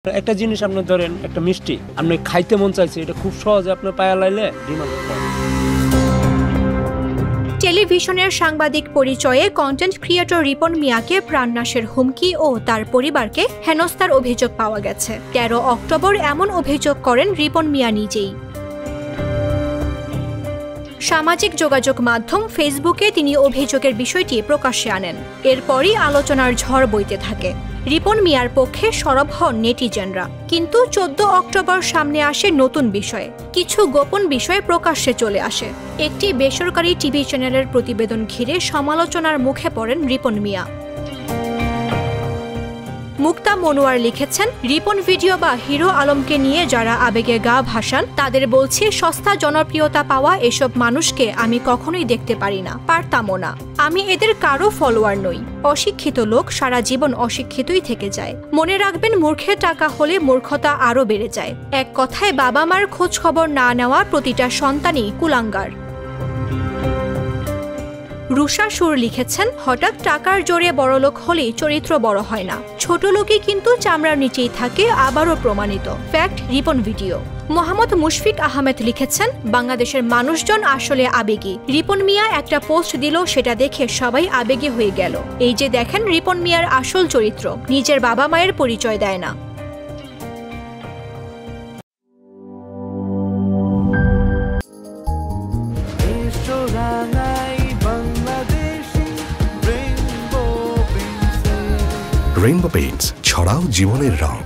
একটা জিনিস আপনি ধরেন একটা মিষ্টি আপনি খাইতে মন চাইছে এটা খুব সহজে আপনি পায়া লাইলে ডিমান্ড পায়। টেলিভিশনের সাংবাদিক পরিচয়ে কন্টেন্ট ক্রিয়েটর রিপন মিয়াকে প্রাণনাশের হুমকি ও তার পরিবারকে হেনস্থার অভিযোগ পাওয়া গেছে। ১৩ অক্টোবর এমন অভিযোগ করেন রিপন মিয়া নিজেই। সামাজিক যোগাযোগ মাধ্যম ফেসবুকে তিনি অভিযোগের বিষয়টি প্রকাশ্যে আনেন। এরপরই আলোচনার ঝড় বইতে থাকে। রিপন মিয়ার পক্ষে সরব হন নেটিজেনরা। কিন্তু ১৪ অক্টোবর সামনে আসে নতুন বিষয়, কিছু গোপন বিষয় প্রকাশ্যে চলে আসে। একটি বেসরকারি টিভি চ্যানেলের প্রতিবেদন ঘিরে সমালোচনার মুখে পড়েন রিপন মিয়া। মুক্তা মনোয়ার লিখেছেন, রিপন ভিডিও বা হিরো আলমকে নিয়ে যারা আবেগে গা ভাসান তাদের বলছি, সস্তা জনপ্রিয়তা পাওয়া এসব মানুষকে আমি কখনোই দেখতে পারি না, পারতামও না। আমি এদের কারো ফলোয়ার নই। অশিক্ষিত লোক সারা জীবন অশিক্ষিতই থেকে যায়। মনে রাখবেন, মূর্খের টাকা হলে মূর্খতা আরও বেড়ে যায়। এক কথায়, বাবা মার খোঁজ খবর না নেওয়া প্রতিটা সন্তানই কুলাঙ্গার। রুষা সুর লিখেছেন, হঠাৎ টাকার জোরে বড়লোক হলেই চরিত্র বড় হয় না। ছোট লোকই কিন্তু চামড়ার নিচেই থাকে, আবারও প্রমাণিত। Fact Ripon video. মোহাম্মদ মুশফিক আহমেদ লিখেছেন, বাংলাদেশের মানুষজন আসলে আবেগী। রিপন মিয়া একটা পোস্ট দিল, সেটা দেখে সবাই আবেগী হয়ে গেল। এই যে দেখেন, রিপন মিয়ার আসল চরিত্র, নিজের বাবা মায়ের পরিচয় দেয় না। রেইনবো পেইন্টস, ছড়াও জীবনের রং।